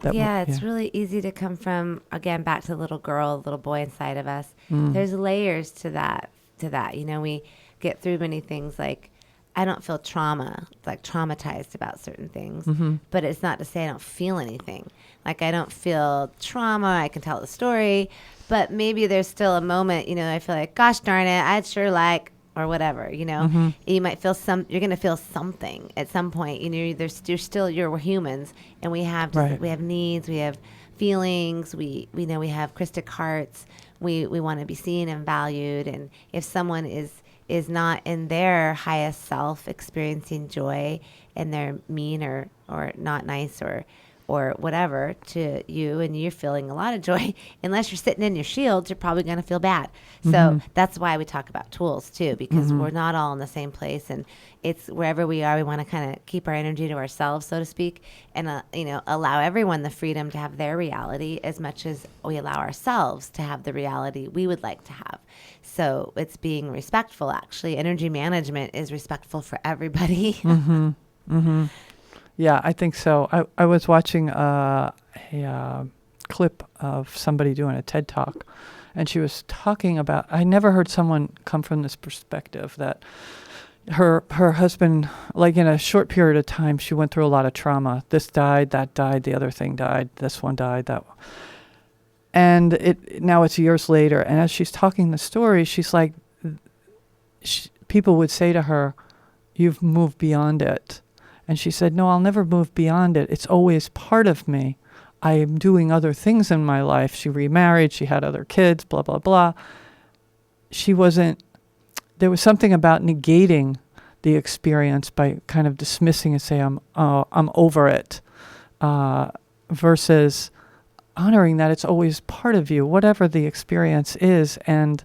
It's really easy to come from, again, back to the little girl, little boy inside of us. There's layers to that. We get through many things like, I don't feel traumatized about certain things, mm-hmm. but it's not to say I don't feel anything. Like I don't feel trauma. I can tell the story, but maybe there's still a moment, I feel like, gosh darn it, I'd sure like, or whatever, Mm-hmm. You might feel you're going to feel something at some point. We're humans, and we have we have needs, we have feelings, we have Christic hearts. We want to be seen and valued. And if someone is not in their highest self experiencing joy, and they're mean or not nice or or whatever to you, and you're feeling a lot of joy, unless you're sitting in your shields, you're probably going to feel bad. So that's why we talk about tools too, because we're not all in the same place, and it's wherever we are, we want to kind of keep our energy to ourselves, so to speak, and allow everyone the freedom to have their reality as much as we allow ourselves to have the reality we would like to have. So it's being respectful. Actually, energy management is respectful for everybody. Yeah, I think so. I was watching a clip of somebody doing a TED Talk, and she was talking about, I never heard someone come from this perspective, that her husband, like in a short period of time, she went through a lot of trauma. This died, that died, the other thing died, this one died, that one. And now it's years later, and as she's talking the story, she's like, people would say to her, "You've moved beyond it." And she said, "No, I'll never move beyond it. It's always part of me. I am doing other things in my life." She remarried, she had other kids, blah, blah, blah. There was something about negating the experience by kind of dismissing and saying, I'm over it, versus honoring that it's always part of you, whatever the experience is. And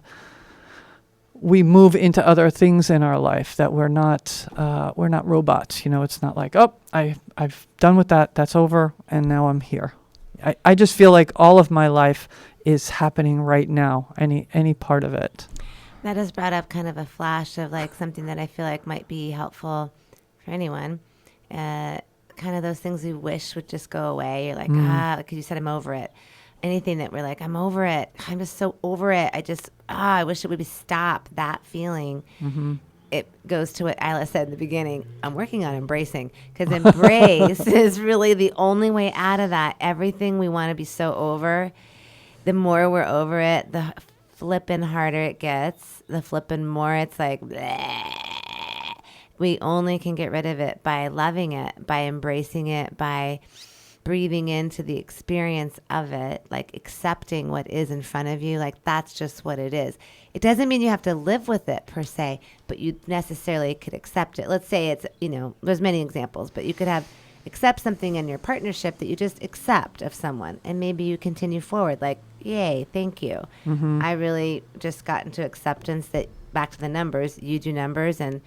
we move into other things in our life, that we're not robots. It's not like, I've done with that, that's over, and now I'm here. I just feel like all of my life is happening right now, any part of it. That has brought up kind of a flash of like something that I feel like might be helpful for anyone. Kind of those things we wish would just go away. You're like, because you said I'm over it. Anything that we're like, I'm over it. I'm just so over it. I wish it would stop that feeling. It goes to what Eila said in the beginning. I'm working on embracing, because embrace is really the only way out of that. Everything we want to be so over, the more we're over it, the flippin' harder it gets. The flippin' more it's like, bleh. We only can get rid of it by loving it, by embracing it, by breathing into the experience of it, like accepting what is in front of you. Like, that's just what it is. It doesn't mean you have to live with it per se, but you necessarily could accept it. Let's say it's, there's many examples, but you could accept something in your partnership that you just accept of someone, and maybe you continue forward like, yay, thank you. I really just got into acceptance that, back to the numbers, you do numbers, and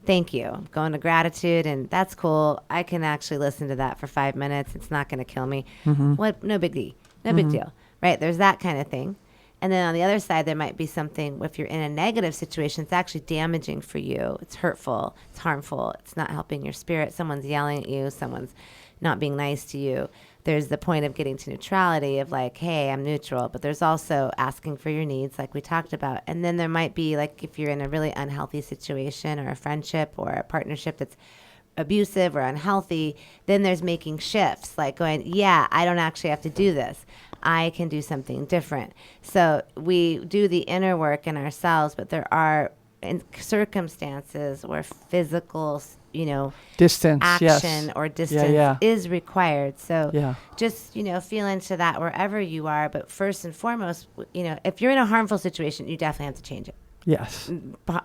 thank you. I'm going to gratitude, and that's cool. I can actually listen to that for 5 minutes. It's not going to kill me. What? No big deal. No big deal. Right? There's that kind of thing. And then on the other side, there might be something, if you're in a negative situation, it's actually damaging for you. It's hurtful. It's harmful. It's not helping your spirit. Someone's yelling at you. Someone's not being nice to you. There's the point of getting to neutrality of like, hey, I'm neutral. But there's also asking for your needs, like we talked about. And then there might be, like, if you're in a really unhealthy situation or a friendship or a partnership that's abusive or unhealthy, then there's making shifts, like going, yeah, I don't actually have to do this. I can do something different. So we do the inner work in ourselves, but there are circumstances where physical, distance, action or distance is required. So Yeah. just, feel into that wherever you are. But first and foremost, if you're in a harmful situation, you definitely have to change it. Yes.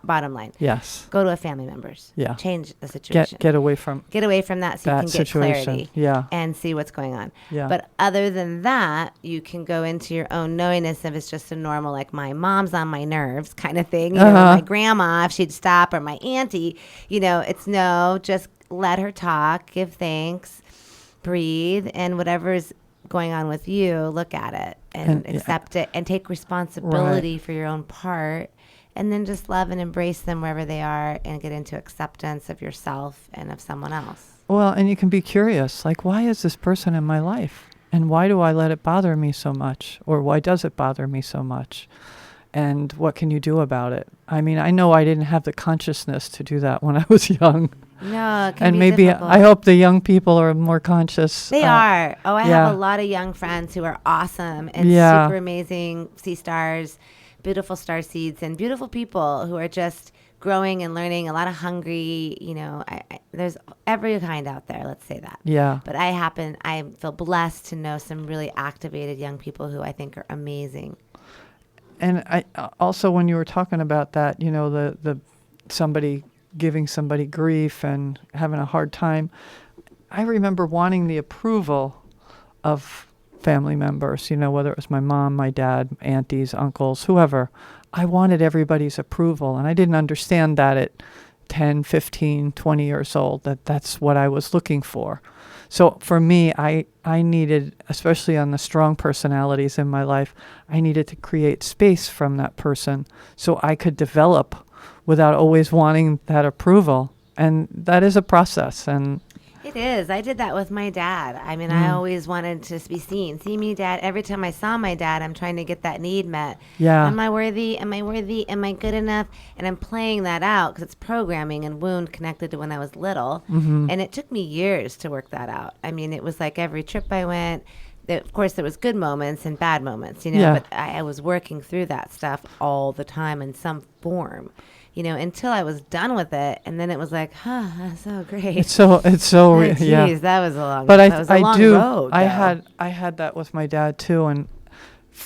Bottom line. Yes. Go to a family member's. Yeah. Change the situation. Get away from that so you can get clarity. Yeah. And see what's going on. Yeah. But other than that, you can go into your own knowingness if it's just a normal, like, my mom's on my nerves kind of thing. Or my grandma, if she'd stop, or my auntie, it's no, just let her talk, give thanks, breathe, and whatever's going on with you, look at it and accept it and take responsibility for your own part. And then just love and embrace them wherever they are, and get into acceptance of yourself and of someone else. Well, and you can be curious, like, why is this person in my life? And why do I let it bother me so much? Or why does it bother me so much? And what can you do about it? I mean, I know I didn't have the consciousness to do that when I was young. No, it can and be maybe difficult. I hope the young people are more conscious. They are. I have a lot of young friends who are awesome and super amazing sea stars, beautiful star seeds, and beautiful people who are just growing and learning. A lot of hungry, there's every kind out there. Let's say that. Yeah. But I feel blessed to know some really activated young people who I think are amazing. And I also, when you were talking about that, the somebody giving somebody grief and having a hard time, I remember wanting the approval of family members, whether it was my mom, my dad, aunties, uncles, whoever. I wanted everybody's approval, and I didn't understand that at 10, 15, 20 years old, that's what I was looking for. So for me, I needed, especially on the strong personalities in my life, I needed to create space from that person so I could develop without always wanting that approval. And that is a process. And it is. I did that with my dad. I mean, I always wanted to be seen. See me, Dad. Every time I saw my dad, I'm trying to get that need met. Yeah. Am I worthy? Am I worthy? Am I good enough? And I'm playing that out because it's programming and wound connected to when I was little. And it took me years to work that out. I mean, it was like every trip I went, of course, there was good moments and bad moments, Yeah. but I was working through that stuff all the time in some form. Until I was done with it, and then it was like, that's so great. it's so yeah. Geez, that was a long. But that was a long road. I though. had that with my dad too, and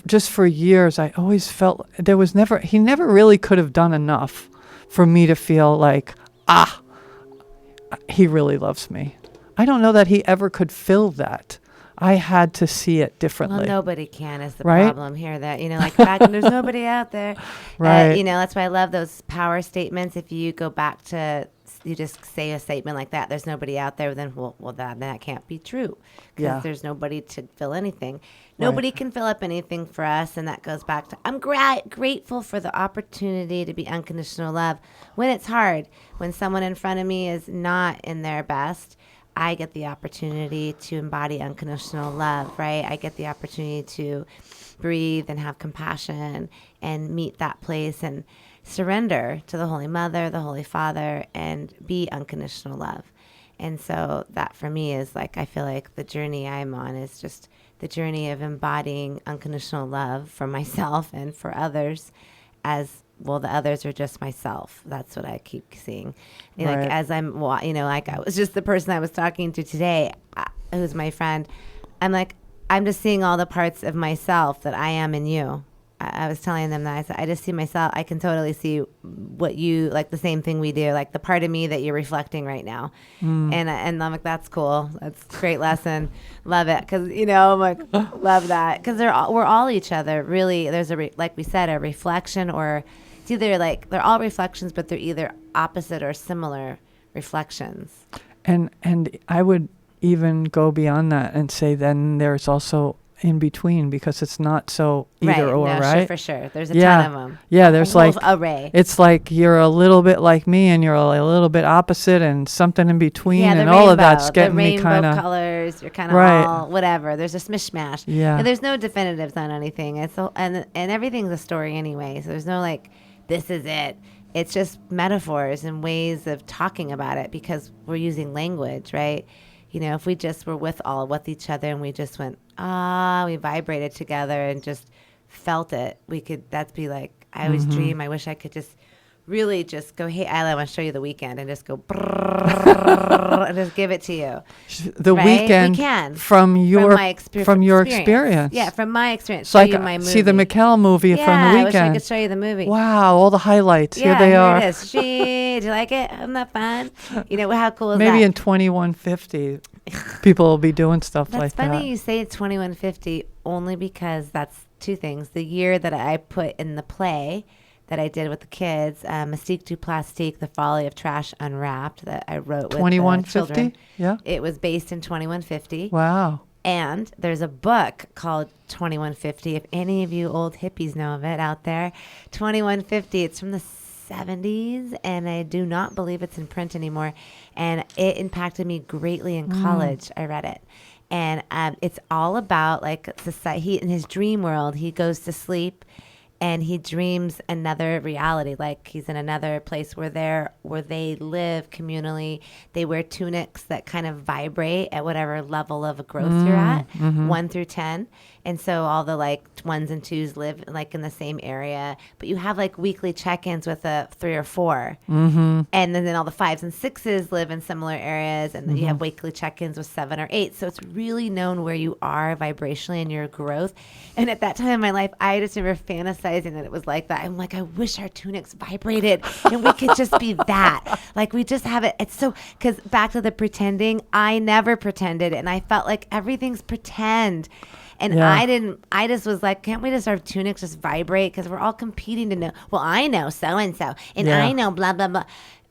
just for years, I always felt he never really could have done enough for me to feel like, he really loves me. I don't know that he ever could fill that. I had to see it differently. Well, nobody can is the Right? problem here. That like back when there's nobody out there. Right. That's why I love those power statements. If you go back to you just say a statement like that, there's nobody out there. Then that can't be true because Yeah. there's nobody to fill anything. Nobody can fill up anything for us, and that goes back to I'm grateful for the opportunity to be unconditional love when it's hard. When someone in front of me is not in their best, I get the opportunity to embody unconditional love, right? I get the opportunity to breathe and have compassion and meet that place and surrender to the Holy Mother, the Holy Father, and be unconditional love. And so that for me is like, I feel like the journey I'm on is just the journey of embodying unconditional love for myself and for others as well, the others are just myself. That's what I keep seeing. Right. Like as I'm, like I was just the person I was talking to today, who's my friend. I'm like, I'm just seeing all the parts of myself that I am in you. I was telling them that I said, I just see myself. I can totally see what you like, the same thing we do, like the part of me that you're reflecting right now. And I'm like, that's cool. That's a great lesson. Love it. Cause I'm like, love that. Cause we're all each other. Really. There's like we said, a reflection, or it's either like, they're all reflections, but they're either opposite or similar reflections. And I would even go beyond that and say then there's also in between, because it's not so either or, right? For sure. There's a ton of them. Yeah, there's a whole like array. It's like you're a little bit like me and you're a little bit opposite and something in between, Yeah, and rainbow, all of that's getting the me kind of colors. You're kind of Right. all whatever. There's a smishmash. Yeah. And there's no definitives on anything. It's and everything's a story anyway. So there's no like, this is it. It's just metaphors and ways of talking about it because we're using language, right? If we just were with each other and we just went, we vibrated together and just felt it, that'd be like, I always dream, I wish I could just really just go, hey, Eila, I want to show you the weekend, and just go, and just give it to you. the Right? weekend We can. from your experience. Yeah, from my experience. It's Show like you my movie. see the Michál movie from the I wish I weekend. could show you the movie. Wow, all the highlights. Yeah, here they are. It is. Did you like it? Isn't that fun? How cool is Maybe that? in 2150, people will be doing stuff That's like funny that. you say it's 2150 only because that's two things. The year that I put in the play that I did with the kids, Mystique du Plastique, The Folly of Trash Unwrapped, that I wrote with the 2150? children. Yeah. It was based in 2150. Wow. And there's a book called 2150. If any of you old hippies know of it out there, 2150. It's from the 70s, and I do not believe it's in print anymore. And it impacted me greatly in college. I read it. And it's all about like society. In his dream world, he goes to sleep and he dreams another reality, like he's in another place where they live communally. They wear tunics that kind of vibrate at whatever level of growth you're at, 1 through 10. And so all the like ones and twos live like in the same area, but you have like weekly check-ins with a 3 or 4. And then all the 5s and 6s live in similar areas. And then you have weekly check-ins with 7 or 8. So it's really known where you are vibrationally in your growth. And at that time in my life, I just remember fantasizing that it was like that. I'm like, I wish our tunics vibrated and we could just be that. Like we just have it. It's so, because back to the pretending, I never pretended. And I felt like everything's pretend. And I just was like, can't we just our tunics just vibrate? Because we're all competing to know, well, I know so-and-so, and I know blah, blah, blah.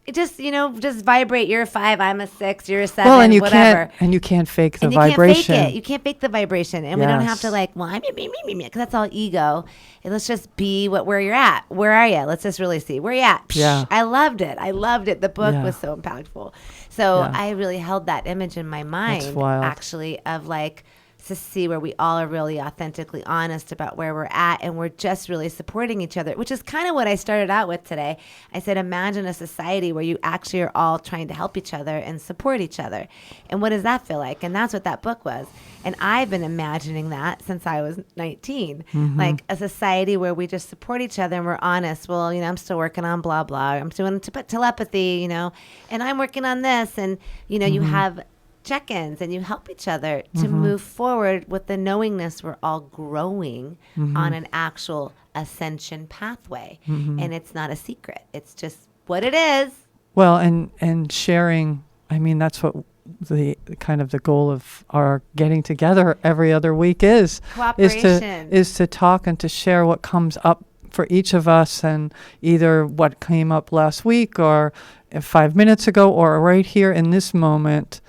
It just, just vibrate. You're a 5, I'm a 6, you're a 7, well, and you whatever. You can't fake the and vibration. Can't fake it. You can't fake the vibration. And we don't have to like, well, I'm me, because that's all ego. And let's just be where you're at. Where are you? Let's just really see. Where you at? Yeah. I loved it. The book was so impactful. So I really held that image in my mind, actually, of like, to see where we all are really authentically honest about where we're at, and we're just really supporting each other, which is kind of what I started out with today. I said, imagine a society where you actually are all trying to help each other and support each other. And what does that feel like? And that's what that book was. And I've been imagining that since I was 19, like a society where we just support each other and we're honest. Well, I'm still working on blah, blah. I'm doing telepathy, and I'm working on this. And, you have check-ins and you help each other to move forward with the knowingness we're all growing on an actual ascension pathway. And it's not a secret. It's just what it is. Well, and sharing, I mean, that's what the kind of the goal of our getting together every other week is to talk and to share what comes up for each of us, and either what came up last week or 5 minutes ago or right here in this moment.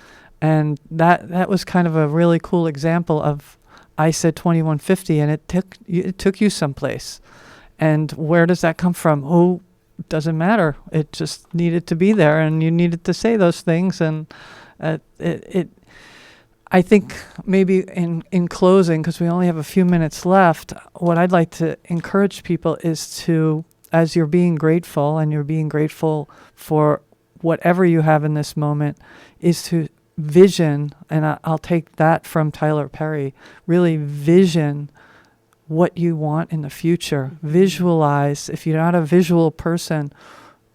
And that was kind of a really cool example of, I said 2150, and it took you someplace. And where does that come from? Oh, it doesn't matter. It just needed to be there, and you needed to say those things. And I think maybe in closing, because we only have a few minutes left, what I'd like to encourage people is to, as you're being grateful, and you're being grateful for whatever you have in this moment, is to vision, and I'll take that from Tyler Perry, really vision what you want in the future. Visualize. If you're not a visual person,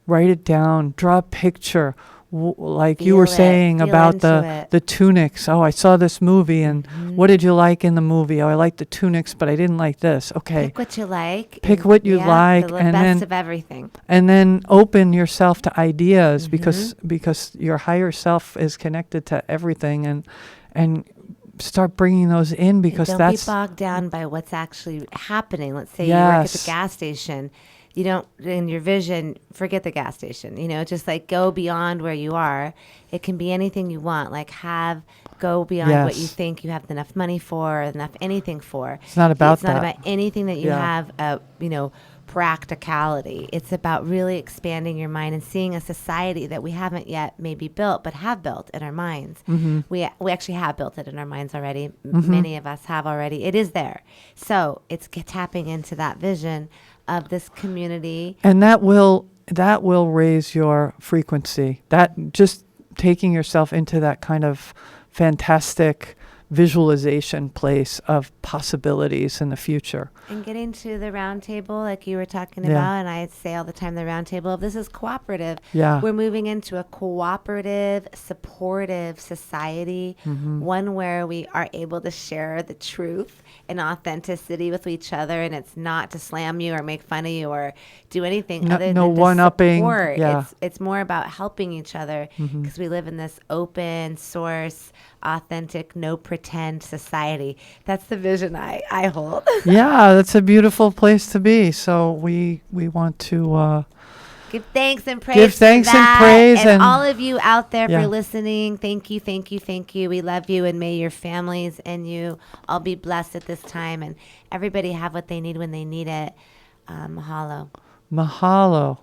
write it down, draw a picture. Like you were saying about the tunics. Oh, I saw this movie, and what did you like in the movie? Oh, I liked the tunics, but I didn't like this. Okay. Pick what you like. Pick what you like. The best of everything. And then open yourself to ideas, because your higher self is connected to everything, and start bringing those in, because don't be bogged down by what's actually happening. Let's say you work at the gas station. You don't, in your vision, forget the gas station, just like go beyond where you are. It can be anything you want, like go beyond what you think you have enough money for, enough anything for. It's not about It's not about anything that you have, practicality. It's about really expanding your mind and seeing a society that we haven't yet maybe built, but have built in our minds. We actually have built it in our minds already. Many of us have already. It is there. So it's tapping into that vision of this community, and that will raise your frequency. That just taking yourself into that kind of fantastic visualization place of possibilities in the future. And getting to the round table, like you were talking about, and I say all the time, the round table of this is cooperative. Yeah. We're moving into a cooperative, supportive society, one where we are able to share the truth and authenticity with each other, and it's not to slam you or make fun of you or do anything other than one-upping. Support. Yeah. It's more about helping each other, because we live in this open source, authentic, no pretend society. That's the vision I hold. Yeah, that's a beautiful place to be. So we want to give thanks and praise. And all of you out there for listening. Thank you, thank you, thank you. We love you, and may your families and you all be blessed at this time, and everybody have what they need when they need it. Mahalo. Mahalo.